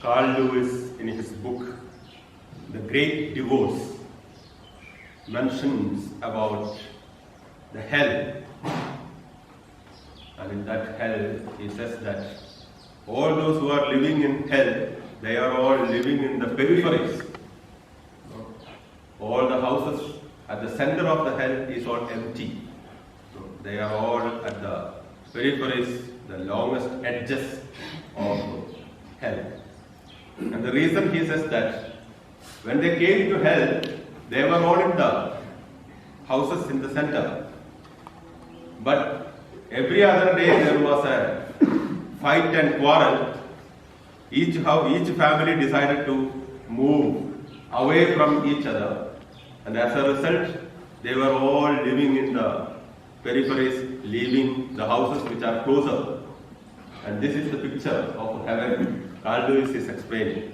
Carl Lewis, in his book, The Great Divorce, mentions about the hell. And in that hell, he says that all those who are living in hell, they are all living in the peripheries. All the houses at the center of the hell is all empty. They are all at the peripheries, the longest edges of hell. And the reason he says that when they came to hell, they were all in the houses in the center. But every other day there was a fight and quarrel. Each family decided to move away from each other. And as a result, they were all living in the peripheries, leaving the houses which are closer. And this is the picture of heaven Carl Lewis is explaining.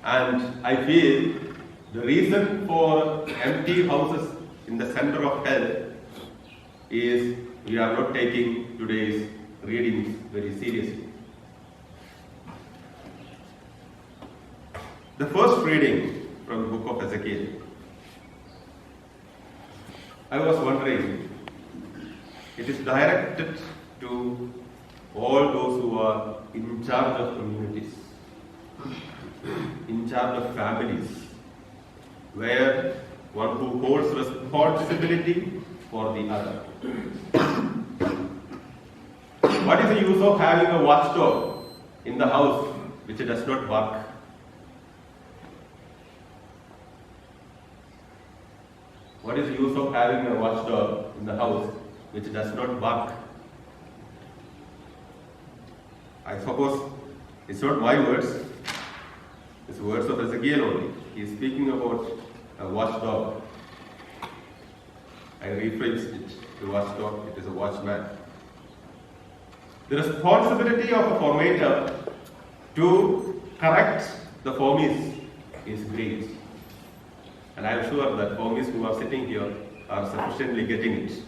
And I feel the reason for empty houses in the center of hell is we are not taking today's readings very seriously. The first reading from the book of Ezekiel, I was wondering, it is directed to all those who are in charge of communities, in charge of families, where one who holds responsibility for the other. What is the use of having a watchdog in the house which does not bark? What is the use of having a watchdog in the house which does not bark? I suppose it's not my words, it's words of Ezekiel only. He is speaking about a watchdog. I rephrased it, the watchdog, it is a watchman. The responsibility of a formator to correct the formies is great. And I am sure that formies who are sitting here are sufficiently getting it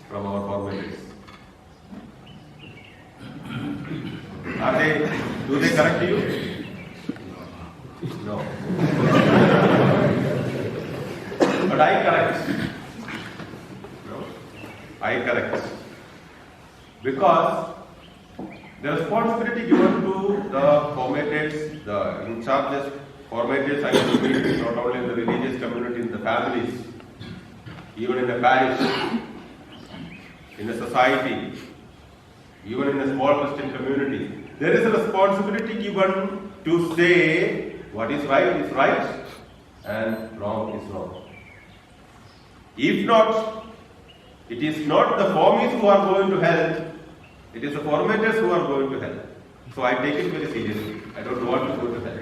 from our formators. Do they correct you? No. But I correct. No? I correct. Because the responsibility given to the formators, the in charges, formators, I mean, not only in the religious community, in the families, even in the parish, in the society, even in a small Christian community, there is a responsibility given to say what is right and wrong is wrong. If not, it is not the formies who are going to hell, it is the formators who are going to hell. So I take it very seriously. I don't want to go to hell.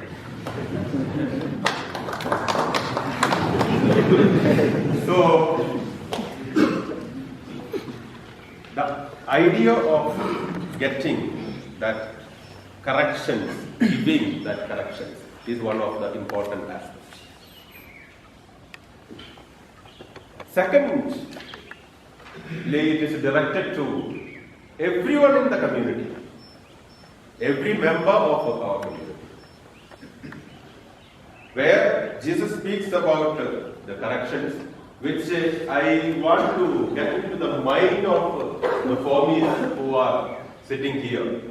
So, the idea of getting that corrections, giving that corrections, is one of the important aspects. Secondly, it is directed to everyone in the community, every member of our community. Where Jesus speaks about the corrections, which I want to get into the mind of the formies who are sitting here.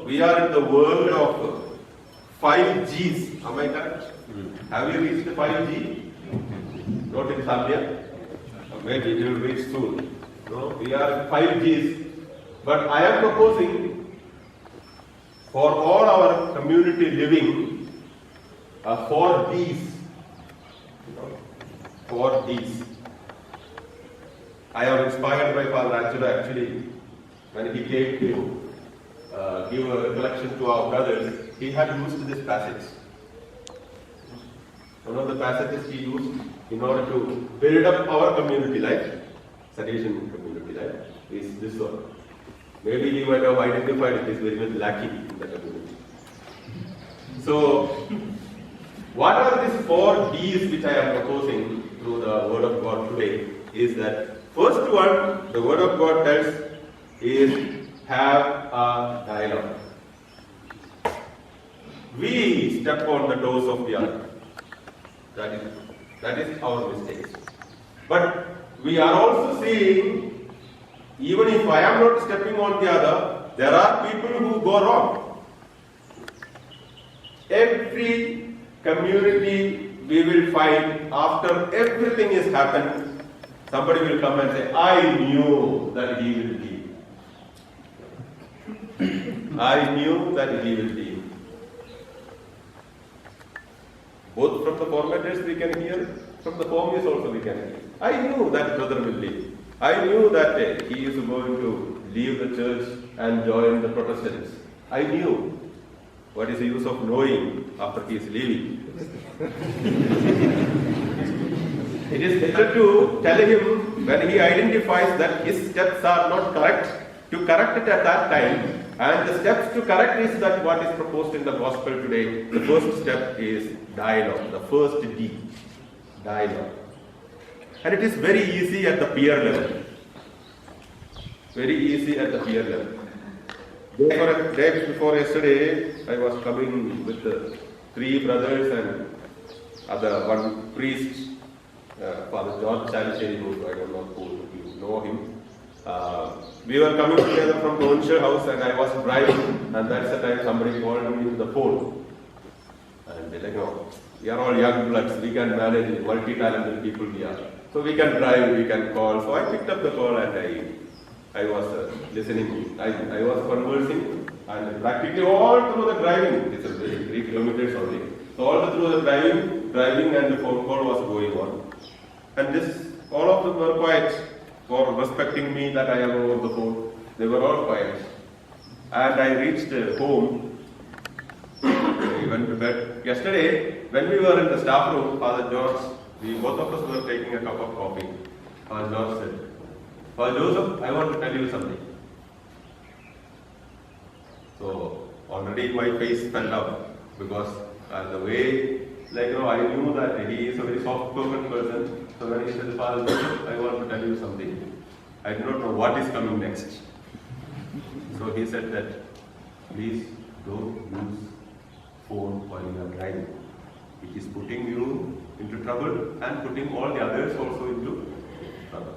We are in the world of 5 Gs. Am I correct? Have you reached the 5G? Not in Zambia. Maybe we will reach soon. We are in 5 Gs. But I am proposing for all our community living 4 Ds. 4 Ds. I am inspired by Father Angelo actually. When he came to give a recollection to our brothers, he had used this passage. One of the passages he used in order to build up our community life, Salesian community life, is this one. Maybe he might have identified it is very much lacking in the community. So, what are these 4 Ds which I am proposing through the Word of God today is that first one, the Word of God tells is have a dialogue. we step on the toes of the other. That is our mistakes. But we are also seeing, even if I am not stepping on the other, there are people who go wrong. Every community we will find, after everything is happened, somebody will come and say, I knew that he will leave. I knew that he will leave. Both from the formators we can hear, from the poems also we can hear. I knew that brother will leave. I knew that he is going to leave the church and join the Protestants. I knew. What is the use of knowing after he is leaving? It is better to tell him when he identifies that his steps are not correct, to correct it at that time. And the steps to correct is that what is proposed in the gospel today. The first step is dialogue, the first D, dialogue. And it is very easy at the peer level. Very easy at the peer level. Day before yesterday, I was coming with 3 brothers and one priest, Father George Salisheri, I don't know who you know him. We were coming together from the Onsha house and I was driving, and that's the time somebody called me to the phone. And they we are all young bloods, we can manage, multi-talented people we are. So we can drive, we can call. So I picked up the call and I was listening. I was conversing, and practically all through the driving, this is 3 kilometers only. So all through the driving and the phone call was going on. And all of them were quiet for respecting me that I am over the phone. They were all quiet. And I reached home. I went to bed. Yesterday, when we were in the staff room, Father George, both of us were taking a cup of coffee. Father George said, Father Joseph, I want to tell you something. So, already my face fell down because the way, I knew that he is a very soft-spoken person. So when he said, Father Joseph, I want to tell you something. I do not know what is coming next. So he said that, please don't use phone while you are driving. It is putting you into trouble and putting all the others also into trouble.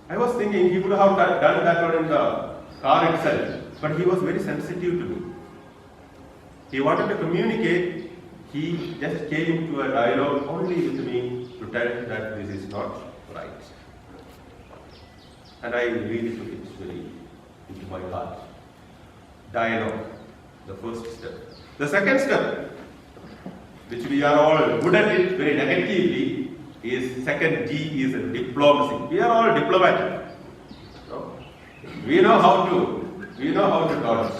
I was thinking he would have done that one in the car itself, but he was very sensitive to me. He wanted to communicate. He just came into a dialogue only with me to tell that this is not right. And I really took it very into my heart. Dialogue, the first step. The second step, which we are all good at it very negatively, is second G is diplomacy. We are all diplomatic. No? We know how to dodge.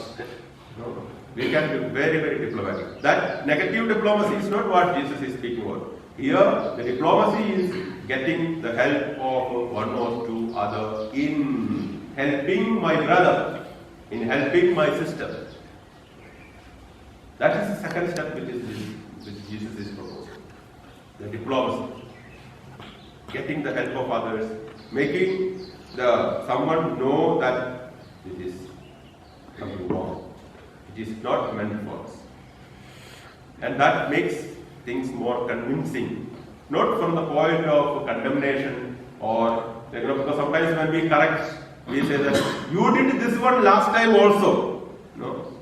No? We can be very, very diplomatic. That negative diplomacy is not what Jesus is speaking about. Here, the diplomacy is getting the help of one or two others in helping my brother, in helping my sister. That is the second step which Jesus is proposing. The diplomacy. Getting the help of others, making someone know that it is something wrong. It is not meant for us. And that makes things more convincing. Not from the point of condemnation or, because sometimes when we correct, we say that you did this one last time also. No,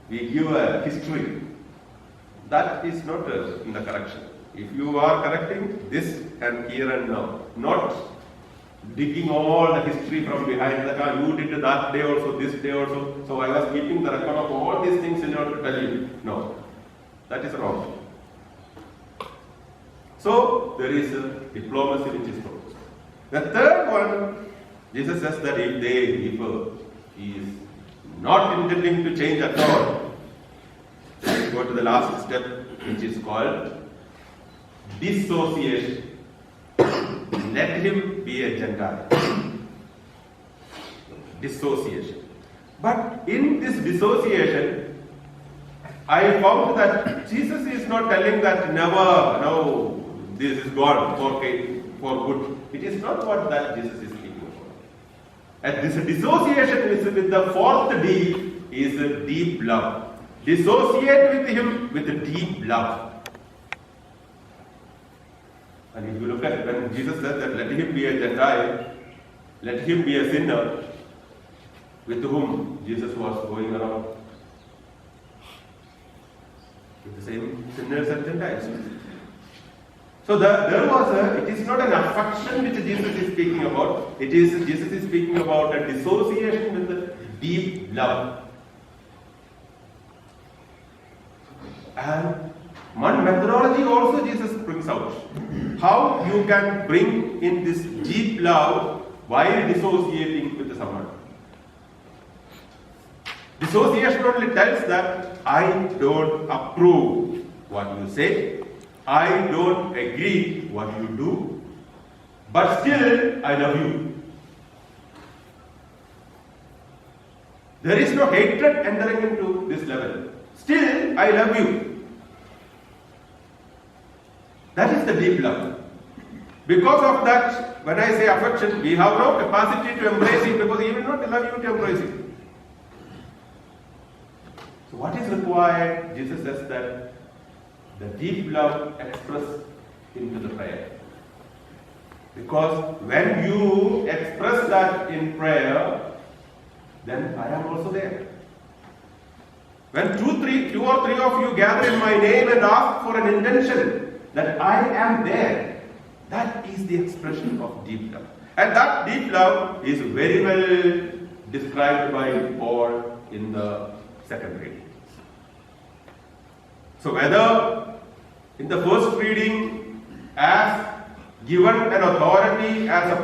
we give a history. That is not in the correction. If you are correcting this and here and now, not digging all the history from behind that you did that day also, this day also, so I was keeping the record of all these things in order to tell you. No, that is wrong. So there is a diplomacy which is proposed. The third one, Jesus says that if he is not intending to change at all, let's go to the last step, which is called dissociation. Let him be a Gentile. Dissociation. But in this dissociation, I found that Jesus is not telling that no, this is God for good. It is not what that Jesus is speaking about. And this dissociation is with the fourth D, is a deep love. Dissociate with him with a deep love. And if you look at when Jesus said that let him be a Gentile, let him be a sinner, with whom Jesus was going around? With the same sinners and Gentiles. So it is not an affection which Jesus is speaking about. Jesus is speaking about a dissociation with a deep love. And one methodology also Jesus brings out. How you can bring in this deep love while dissociating with someone. Dissociation only tells that I don't approve what you say, I don't agree what you do, but still I love you. There is no hatred entering into this level. Still I love you. That is the deep love. Because of that, when I say affection, we have no capacity to embrace it because he will not allow you to embrace it. So what is required? Jesus says that the deep love expressed into the prayer. Because when you express that in prayer, then I am also there. When two or three of you gather in my name and ask for an intention that I am there, that is the expression of deep love. And that deep love is very well described by Paul in the second reading. So whether in the first reading as given an authority as a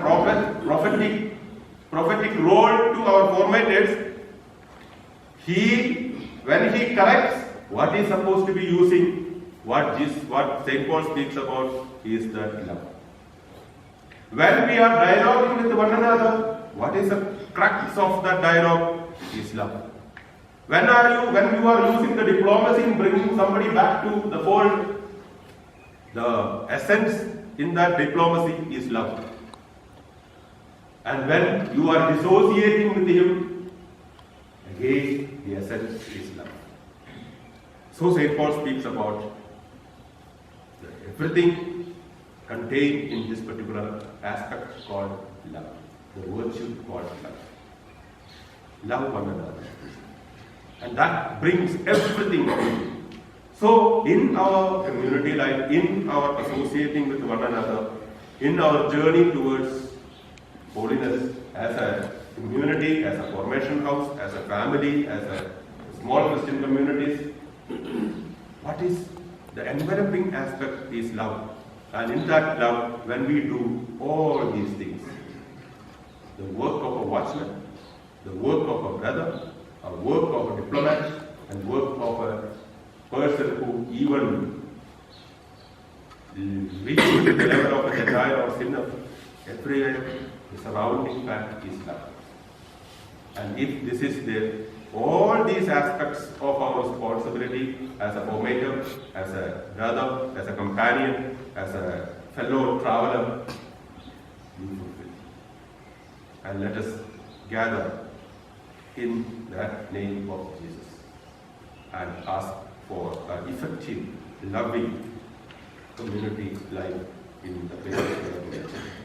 prophetic role to our formators, when he corrects what he is supposed to be using, what St. Paul speaks about is that love. When we are dialoguing with one another, what is the crux of that dialogue is love. When you are using the diplomacy in bringing somebody back to the fold, the essence in that diplomacy is love. And when you are dissociating with him, again the essence is love. So St. Paul speaks about everything contained in this particular aspect called love, the virtue called love. Love one another. And that brings everything in. So in our community life, in our associating with one another, in our journey towards holiness as a community, as a formation house, as a family, as a small Christian communities, what is the enveloping aspect is love. And in that love, when we do all these things, the work of a watchman, the work of a brother, a work of a diplomat, and work of a person who even reaches to the level of a Gentile or sinner, everywhere the surrounding fact is love. And if this is there, all these aspects of our responsibility as a formator, as a brother, as a companion, as a fellow traveler, we fulfill. And let us gather in that name of Jesus and ask for an effective, loving community life in the place of